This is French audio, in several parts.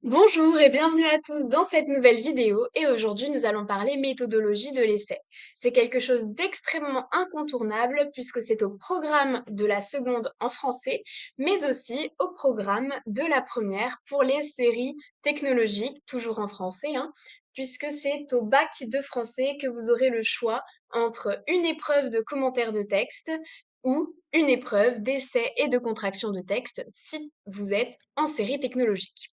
Bonjour et bienvenue à tous dans cette nouvelle vidéo et aujourd'hui nous allons parler méthodologie de l'essai. C'est quelque chose d'extrêmement incontournable puisque c'est au programme de la seconde en français mais aussi au programme de la première pour les séries technologiques, toujours en français, puisque c'est au bac de français que vous aurez le choix entre une épreuve de commentaire de texte ou une épreuve d'essai et de contraction de texte si vous êtes en série technologique.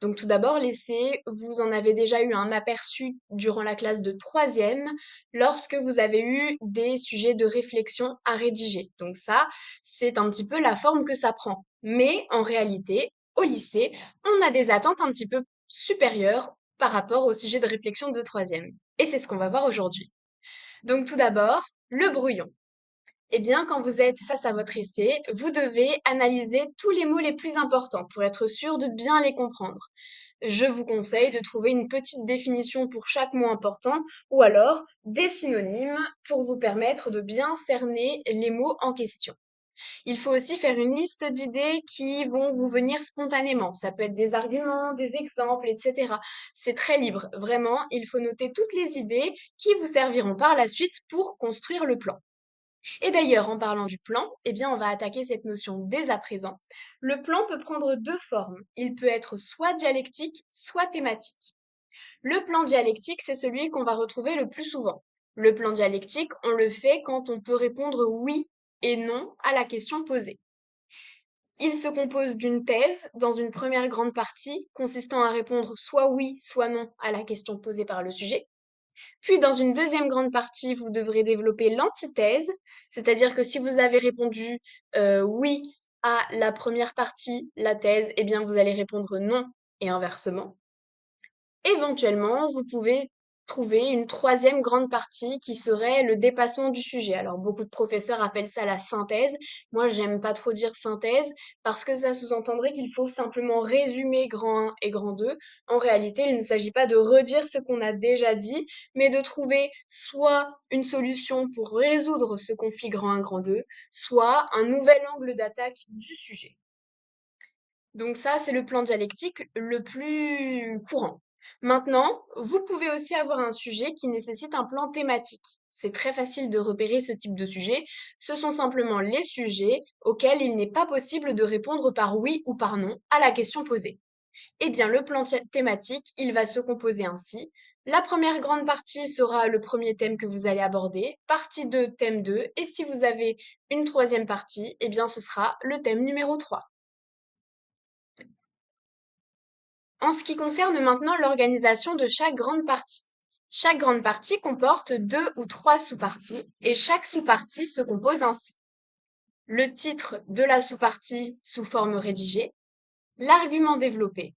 Donc tout d'abord, l'essai, vous en avez déjà eu un aperçu durant la classe de troisième lorsque vous avez eu des sujets de réflexion à rédiger. Donc ça, c'est un petit peu la forme que ça prend. Mais en réalité, au lycée, on a des attentes un petit peu supérieures par rapport au sujet de réflexion de troisième. Et c'est ce qu'on va voir aujourd'hui. Donc tout d'abord, le brouillon. Eh bien, quand vous êtes face à votre essai, vous devez analyser tous les mots les plus importants pour être sûr de bien les comprendre. Je vous conseille de trouver une petite définition pour chaque mot important ou alors des synonymes pour vous permettre de bien cerner les mots en question. Il faut aussi faire une liste d'idées qui vont vous venir spontanément. Ça peut être des arguments, des exemples, etc. C'est très libre. Vraiment, il faut noter toutes les idées qui vous serviront par la suite pour construire le plan. Et d'ailleurs, en parlant du plan, eh bien, on va attaquer cette notion dès à présent. Le plan peut prendre deux formes. Il peut être soit dialectique, soit thématique. Le plan dialectique, c'est celui qu'on va retrouver le plus souvent. Le plan dialectique, on le fait quand on peut répondre oui et non à la question posée. Il se compose d'une thèse dans une première grande partie consistant à répondre soit oui, soit non à la question posée par le sujet. Puis, dans une deuxième grande partie, vous devrez développer l'antithèse, c'est-à-dire que si vous avez répondu oui à la première partie, la thèse, eh bien vous allez répondre non et inversement. Éventuellement, vous pouvez trouver une troisième grande partie qui serait le dépassement du sujet. Alors, beaucoup de professeurs appellent ça la synthèse. Moi, j'aime pas trop dire synthèse parce que ça sous-entendrait qu'il faut simplement résumer grand 1 et grand 2. En réalité, il ne s'agit pas de redire ce qu'on a déjà dit, mais de trouver soit une solution pour résoudre ce conflit grand 1, grand 2, soit un nouvel angle d'attaque du sujet. Donc ça, c'est le plan dialectique le plus courant. Maintenant, vous pouvez aussi avoir un sujet qui nécessite un plan thématique. C'est très facile de repérer ce type de sujet. Ce sont simplement les sujets auxquels il n'est pas possible de répondre par oui ou par non à la question posée. Eh bien, le plan thématique, il va se composer ainsi. La première grande partie sera le premier thème que vous allez aborder, partie 2, thème 2, et si vous avez une troisième partie, eh bien, ce sera le thème numéro 3. En ce qui concerne maintenant l'organisation de chaque grande partie. Chaque grande partie comporte deux ou trois sous-parties et chaque sous-partie se compose ainsi. Le titre de la sous-partie sous forme rédigée, l'argument développé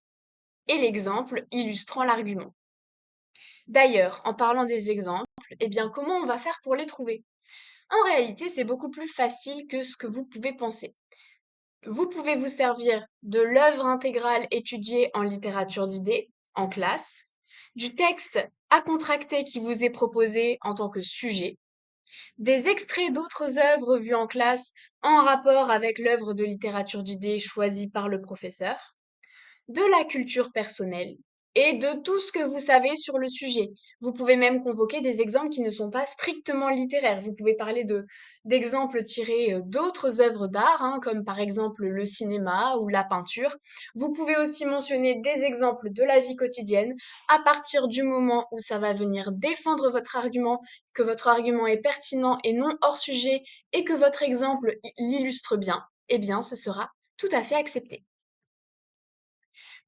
et l'exemple illustrant l'argument. D'ailleurs, en parlant des exemples, eh bien, comment on va faire pour les trouver? En réalité, c'est beaucoup plus facile que ce que vous pouvez penser. Vous pouvez vous servir de l'œuvre intégrale étudiée en littérature d'idées, en classe, du texte à contracter qui vous est proposé en tant que sujet, des extraits d'autres œuvres vues en classe en rapport avec l'œuvre de littérature d'idées choisie par le professeur, de la culture personnelle et de tout ce que vous savez sur le sujet. Vous pouvez même convoquer des exemples qui ne sont pas strictement littéraires. Vous pouvez parler d'exemples tirés d'autres œuvres d'art, comme par exemple le cinéma ou la peinture. Vous pouvez aussi mentionner des exemples de la vie quotidienne à partir du moment où ça va venir défendre votre argument, que votre argument est pertinent et non hors sujet et que votre exemple l'illustre bien, eh bien ce sera tout à fait accepté.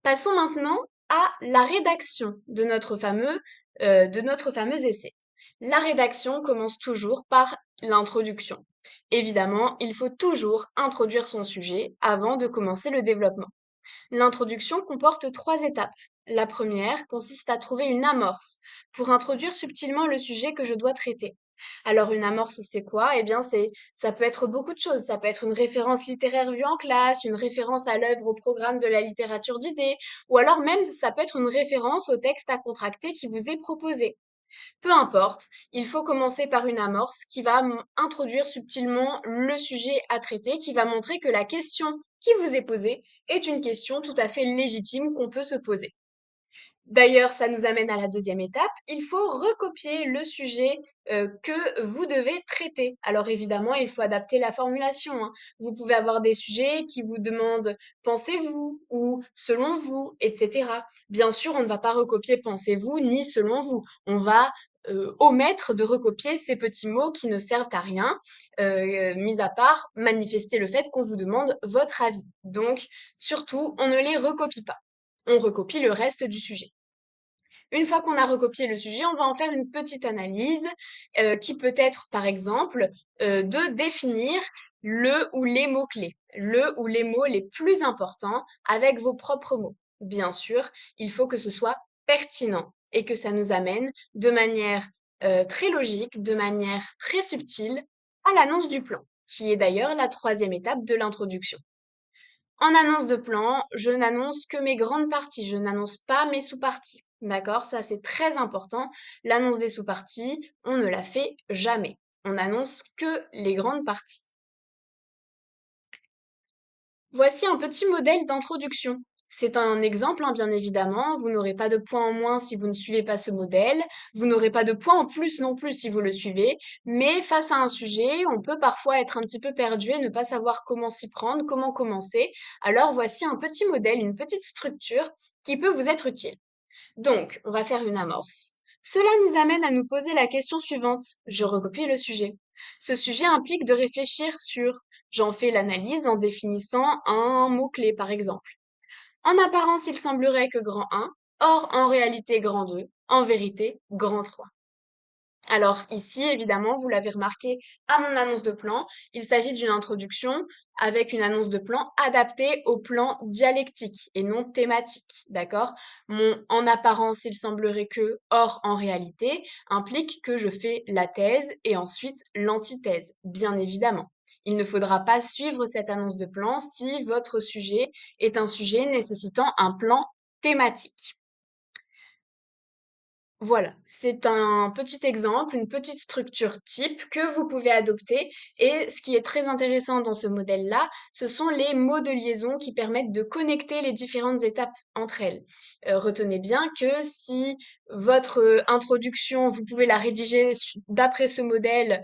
Passons maintenant à la rédaction de notre fameux essai. La rédaction commence toujours par l'introduction. Évidemment, il faut toujours introduire son sujet avant de commencer le développement. L'introduction comporte trois étapes. La première consiste à trouver une amorce pour introduire subtilement le sujet que je dois traiter. Alors une amorce, c'est quoi? Eh bien, ça peut être beaucoup de choses. Ça peut être une référence littéraire vue en classe, une référence à l'œuvre au programme de la littérature d'idées, ou alors même ça peut être une référence au texte à contracter qui vous est proposé. Peu importe, il faut commencer par une amorce qui va introduire subtilement le sujet à traiter, qui va montrer que la question qui vous est posée est une question tout à fait légitime qu'on peut se poser. D'ailleurs, ça nous amène à la deuxième étape. Il faut recopier le sujet que vous devez traiter. Alors évidemment, il faut adapter la formulation, hein. Vous pouvez avoir des sujets qui vous demandent pensez-vous ou selon vous, etc. Bien sûr, on ne va pas recopier pensez-vous ni selon vous. On va omettre de recopier ces petits mots qui ne servent à rien, mis à part manifester le fait qu'on vous demande votre avis. Donc, surtout, on ne les recopie pas. On recopie le reste du sujet. Une fois qu'on a recopié le sujet, on va en faire une petite analyse qui peut être, par exemple, de définir le ou les mots-clés, le ou les mots les plus importants avec vos propres mots. Bien sûr, il faut que ce soit pertinent et que ça nous amène de manière très logique, de manière très subtile à l'annonce du plan, qui est d'ailleurs la troisième étape de l'introduction. En annonce de plan, je n'annonce que mes grandes parties, je n'annonce pas mes sous-parties. D'accord? Ça, c'est très important. L'annonce des sous-parties, on ne la fait jamais. On n'annonce que les grandes parties. Voici un petit modèle d'introduction. C'est un exemple, hein, bien évidemment. Vous n'aurez pas de points en moins si vous ne suivez pas ce modèle. Vous n'aurez pas de points en plus non plus si vous le suivez. Mais face à un sujet, on peut parfois être un petit peu perdu et ne pas savoir comment s'y prendre, comment commencer. Alors voici un petit modèle, une petite structure qui peut vous être utile. Donc, on va faire une amorce. Cela nous amène à nous poser la question suivante. Je recopie le sujet. Ce sujet implique de réfléchir sur, j'en fais l'analyse en définissant un mot-clé par exemple. En apparence, il semblerait que grand 1, or en réalité grand 2, en vérité grand 3. Alors ici, évidemment, vous l'avez remarqué à mon annonce de plan, il s'agit d'une introduction avec une annonce de plan adaptée au plan dialectique et non thématique, d'accord? Mon en apparence, il semblerait que, or en réalité, implique que je fais la thèse et ensuite l'antithèse, bien évidemment. Il ne faudra pas suivre cette annonce de plan si votre sujet est un sujet nécessitant un plan thématique. Voilà, c'est un petit exemple, une petite structure type que vous pouvez adopter. Et ce qui est très intéressant dans ce modèle-là, ce sont les mots de liaison qui permettent de connecter les différentes étapes entre elles. Retenez bien que si votre introduction, vous pouvez la rédiger d'après ce modèle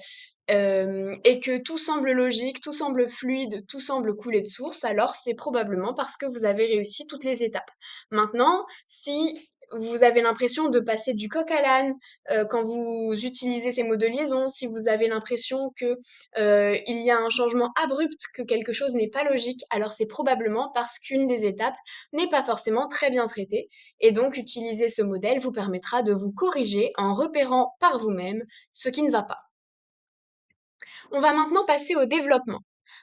et que tout semble logique, tout semble fluide, tout semble couler de source, alors c'est probablement parce que vous avez réussi toutes les étapes. Maintenant, si vous avez l'impression de passer du coq à l'âne quand vous utilisez ces mots de liaison, si vous avez l'impression que il y a un changement abrupt, que quelque chose n'est pas logique, alors c'est probablement parce qu'une des étapes n'est pas forcément très bien traitée. Et donc, utiliser ce modèle vous permettra de vous corriger en repérant par vous-même ce qui ne va pas. On va maintenant passer au développement.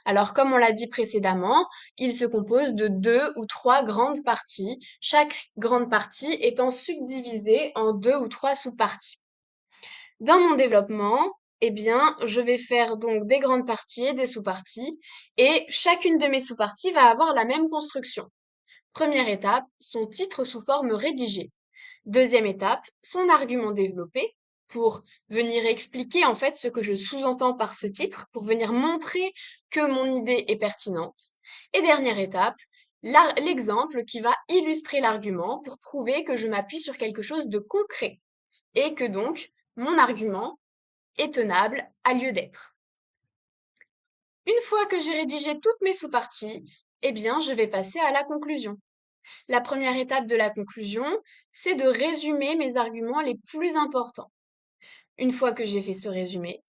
Alors, comme on l'a dit précédemment, il se compose de deux ou trois grandes parties, chaque grande partie étant subdivisée en deux ou trois sous-parties. Dans mon développement, eh bien, je vais faire donc des grandes parties et des sous-parties, et chacune de mes sous-parties va avoir la même construction. Première étape, son titre sous forme rédigée. Deuxième étape, son argument développé pour venir expliquer en fait ce que je sous-entends par ce titre, pour venir montrer que mon idée est pertinente. Et dernière étape, l'exemple qui va illustrer l'argument pour prouver que je m'appuie sur quelque chose de concret et que donc mon argument est tenable à lieu d'être. Une fois que j'ai rédigé toutes mes sous-parties, eh bien, je vais passer à la conclusion. La première étape de la conclusion, c'est de résumer mes arguments les plus importants. Une fois que j'ai fait ce résumé,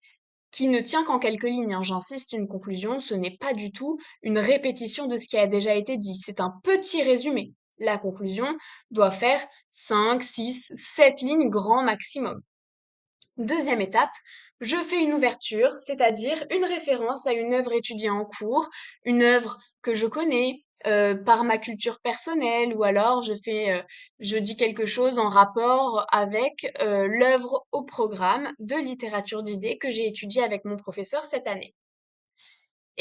qui ne tient qu'en quelques lignes, hein, j'insiste, une conclusion, ce n'est pas du tout une répétition de ce qui a déjà été dit, c'est un petit résumé. La conclusion doit faire 5, 6, 7 lignes grand maximum. Deuxième étape, je fais une ouverture, c'est-à-dire une référence à une œuvre étudiée en cours, une œuvre que je connais par ma culture personnelle, ou alors je dis quelque chose en rapport avec l'œuvre au programme de littérature d'idées que j'ai étudiée avec mon professeur cette année.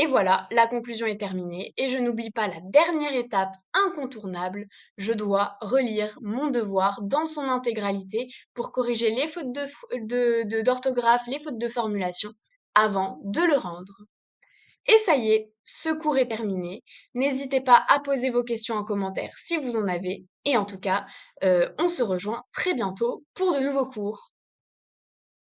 Et voilà, la conclusion est terminée et je n'oublie pas la dernière étape incontournable, je dois relire mon devoir dans son intégralité pour corriger les fautes d'orthographe, les fautes de formulation avant de le rendre. Et ça y est, ce cours est terminé. N'hésitez pas à poser vos questions en commentaire si vous en avez. Et en tout cas, on se rejoint très bientôt pour de nouveaux cours.